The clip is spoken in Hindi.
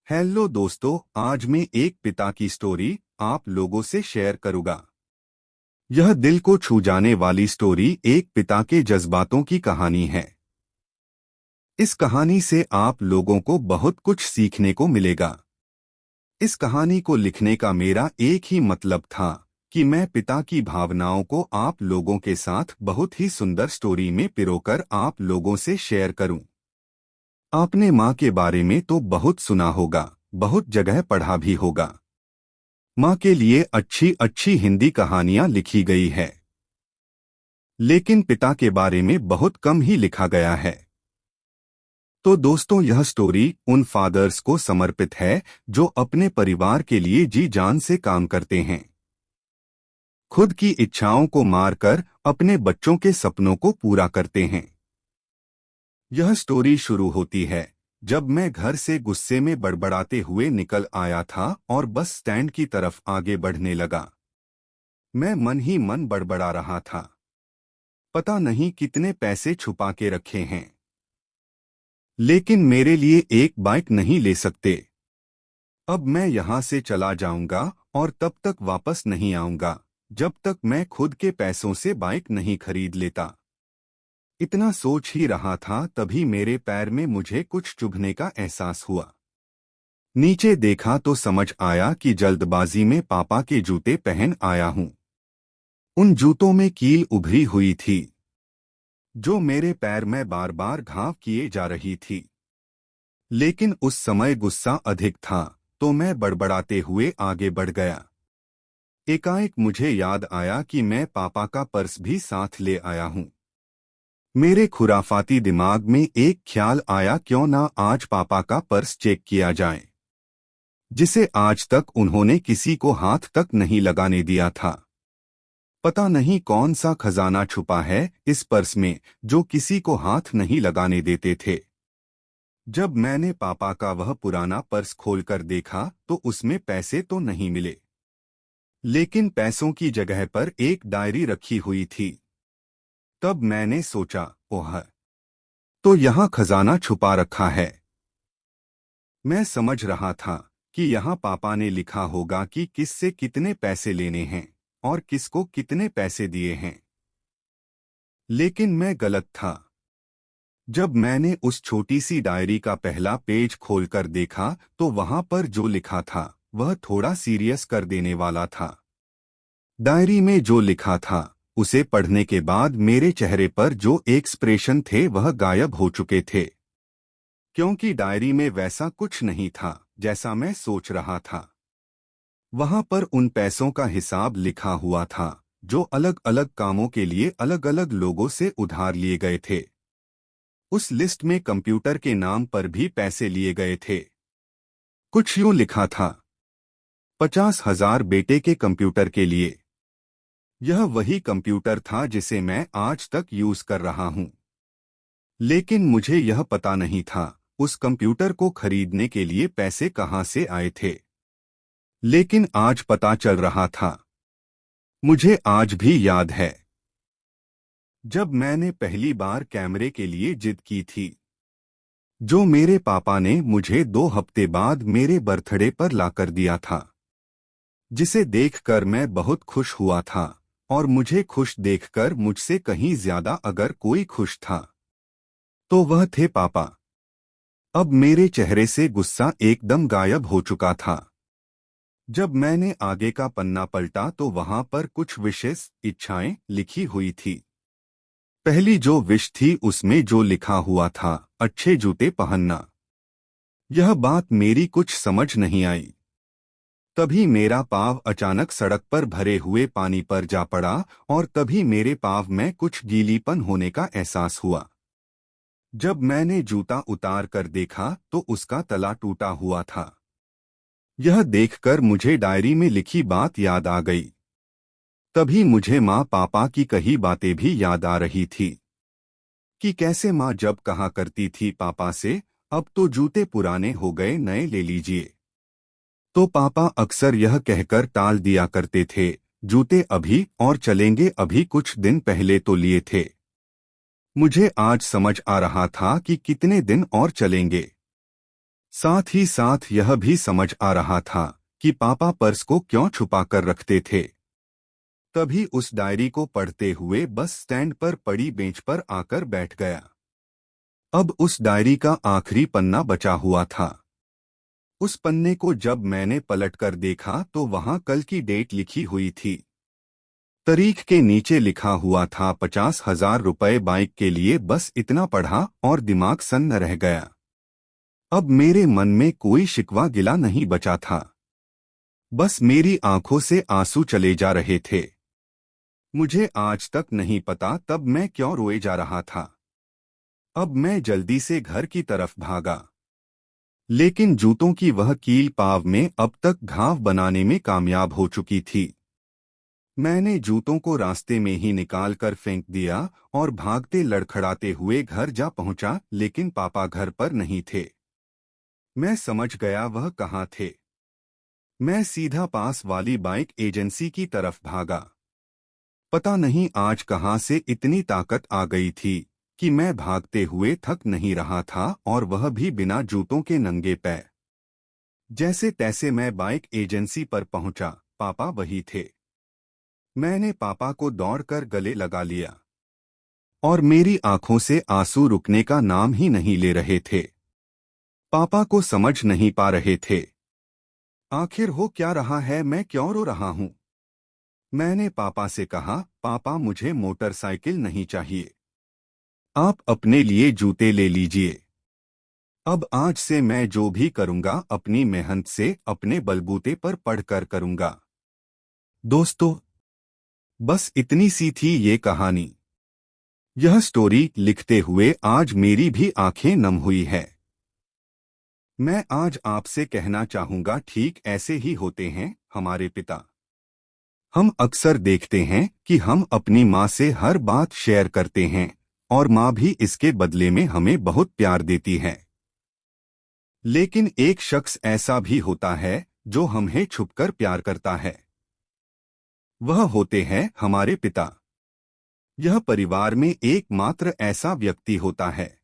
हेलो दोस्तों, आज मैं एक पिता की स्टोरी आप लोगों से शेयर करूंगा। यह दिल को छू जाने वाली स्टोरी एक पिता के जज्बातों की कहानी है। इस कहानी से आप लोगों को बहुत कुछ सीखने को मिलेगा। इस कहानी को लिखने का मेरा एक ही मतलब था कि मैं पिता की भावनाओं को आप लोगों के साथ बहुत ही सुंदर स्टोरी में पिरोकर आप लोगों से शेयर करूं। आपने माँ के बारे में तो बहुत सुना होगा, बहुत जगह पढ़ा भी होगा। माँ के लिए अच्छी अच्छी हिंदी कहानियां लिखी गई है, लेकिन पिता के बारे में बहुत कम ही लिखा गया है। तो दोस्तों, यह स्टोरी उन फादर्स को समर्पित है जो अपने परिवार के लिए जी जान से काम करते हैं, खुद की इच्छाओं को मारकर अपने बच्चों के सपनों को पूरा करते हैं। यह स्टोरी शुरू होती है जब मैं घर से गुस्से में बड़बड़ाते हुए निकल आया था और बस स्टैंड की तरफ आगे बढ़ने लगा। मैं मन ही मन बड़बड़ा रहा था, पता नहीं कितने पैसे छुपा के रखे हैं, लेकिन मेरे लिए एक बाइक नहीं ले सकते। अब मैं यहाँ से चला जाऊंगा और तब तक वापस नहीं आऊंगा जब तक मैं खुद के पैसों से बाइक नहीं खरीद लेता। इतना सोच ही रहा था तभी मेरे पैर में मुझे कुछ चुभने का एहसास हुआ। नीचे देखा तो समझ आया कि जल्दबाजी में पापा के जूते पहन आया हूं। उन जूतों में कील उभरी हुई थी जो मेरे पैर में बार बार घाव किए जा रही थी। लेकिन उस समय गुस्सा अधिक था तो मैं बड़बड़ाते हुए आगे बढ़ गया। एकाएक मुझे याद आया कि मैं पापा का पर्स भी साथ ले आया हूं। मेरे खुराफाती दिमाग में एक ख्याल आया, क्यों ना आज पापा का पर्स चेक किया जाए, जिसे आज तक उन्होंने किसी को हाथ तक नहीं लगाने दिया था। पता नहीं कौन सा खजाना छुपा है इस पर्स में जो किसी को हाथ नहीं लगाने देते थे। जब मैंने पापा का वह पुराना पर्स खोलकर देखा तो उसमें पैसे तो नहीं मिले, लेकिन पैसों की जगह पर एक डायरी रखी हुई थी। तब मैंने सोचा, ओह, तो यहाँ खजाना छुपा रखा है। मैं समझ रहा था कि यहाँ पापा ने लिखा होगा कि किससे कितने पैसे लेने हैं और किसको कितने पैसे दिए हैं। लेकिन मैं गलत था। जब मैंने उस छोटी सी डायरी का पहला पेज खोलकर देखा तो वहां पर जो लिखा था वह थोड़ा सीरियस कर देने वाला था। डायरी में जो लिखा था उसे पढ़ने के बाद मेरे चेहरे पर जो एक्सप्रेशन थे वह गायब हो चुके थे, क्योंकि डायरी में वैसा कुछ नहीं था जैसा मैं सोच रहा था। वहां पर उन पैसों का हिसाब लिखा हुआ था जो अलग अलग कामों के लिए अलग अलग लोगों से उधार लिए गए थे। उस लिस्ट में कंप्यूटर के नाम पर भी पैसे लिए गए थे। कुछ यूं लिखा था, 50,000 बेटे के कंप्यूटर के लिए। यह वही कंप्यूटर था जिसे मैं आज तक यूज कर रहा हूं। लेकिन मुझे यह पता नहीं था उस कंप्यूटर को खरीदने के लिए पैसे कहां से आए थे। लेकिन आज पता चल रहा था। मुझे आज भी याद है जब मैंने पहली बार कैमरे के लिए जिद की थी, जो मेरे पापा ने मुझे 2 हफ्ते बाद मेरे बर्थडे पर लाकर दिया था, जिसे देखकर मैं बहुत खुश हुआ था। और मुझे खुश देखकर मुझसे कहीं ज्यादा अगर कोई खुश था तो वह थे पापा। अब मेरे चेहरे से गुस्सा एकदम गायब हो चुका था। जब मैंने आगे का पन्ना पलटा तो वहां पर कुछ विशेष इच्छाएं लिखी हुई थी। पहली जो विश थी उसमें जो लिखा हुआ था, अच्छे जूते पहनना। यह बात मेरी कुछ समझ नहीं आई। तभी मेरा पाँव अचानक सड़क पर भरे हुए पानी पर जा पड़ा और तभी मेरे पाँव में कुछ गीलीपन होने का एहसास हुआ। जब मैंने जूता उतार कर देखा तो उसका तला टूटा हुआ था। यह देखकर मुझे डायरी में लिखी बात याद आ गई। तभी मुझे माँ पापा की कही बातें भी याद आ रही थी कि कैसे माँ जब कहा करती थी पापा से, अब तो जूते पुराने हो गए, नए ले लीजिए, तो पापा अक्सर यह कहकर टाल दिया करते थे, जूते अभी और चलेंगे, अभी कुछ दिन पहले तो लिए थे। मुझे आज समझ आ रहा था कि कितने दिन और चलेंगे। साथ ही साथ यह भी समझ आ रहा था कि पापा पर्स को क्यों छुपा कर रखते थे। तभी उस डायरी को पढ़ते हुए बस स्टैंड पर पड़ी बेंच पर आकर बैठ गया। अब उस डायरी का आखिरी पन्ना बचा हुआ था। उस पन्ने को जब मैंने पलटकर देखा तो वहां कल की डेट लिखी हुई थी। तारीख के नीचे लिखा हुआ था 50,000 रुपए बाइक के लिए। बस इतना पढ़ा और दिमाग सन्न रह गया। अब मेरे मन में कोई शिकवा गिला नहीं बचा था। बस मेरी आंखों से आंसू चले जा रहे थे। मुझे आज तक नहीं पता तब मैं क्यों रोए जा रहा था। अब मैं जल्दी से घर की तरफ भागा, लेकिन जूतों की वह कील पाँव में अब तक घाव बनाने में कामयाब हो चुकी थी। मैंने जूतों को रास्ते में ही निकाल कर फेंक दिया और भागते लड़खड़ाते हुए घर जा पहुंचा, लेकिन पापा घर पर नहीं थे। मैं समझ गया वह कहाँ थे। मैं सीधा पास वाली बाइक एजेंसी की तरफ भागा। पता नहीं आज कहाँ से इतनी ताकत आ गई थी कि मैं भागते हुए थक नहीं रहा था, और वह भी बिना जूतों के नंगे पैर। जैसे तैसे मैं बाइक एजेंसी पर पहुंचा। पापा वही थे। मैंने पापा को दौड़कर गले लगा लिया, और मेरी आंखों से आंसू रुकने का नाम ही नहीं ले रहे थे। पापा को समझ नहीं पा रहे थे। आखिर हो क्या रहा है, मैं क्यों रो रहा हूं। मैंने पापा से कहा, पापा मुझे मोटरसाइकिल नहीं चाहिए, आप अपने लिए जूते ले लीजिए। अब आज से मैं जो भी करूंगा अपनी मेहनत से अपने बलबूते पर पढ़कर करूंगा। दोस्तों, बस इतनी सी थी ये कहानी। यह स्टोरी लिखते हुए आज मेरी भी आंखें नम हुई है। मैं आज आपसे कहना चाहूंगा, ठीक ऐसे ही होते हैं हमारे पिता। हम अक्सर देखते हैं कि हम अपनी माँ से हर बात शेयर करते हैं, और माँ भी इसके बदले में हमें बहुत प्यार देती है। लेकिन एक शख्स ऐसा भी होता है जो हमें छुपकर प्यार करता है। वह होते हैं हमारे पिता। यह परिवार में एकमात्र ऐसा व्यक्ति होता है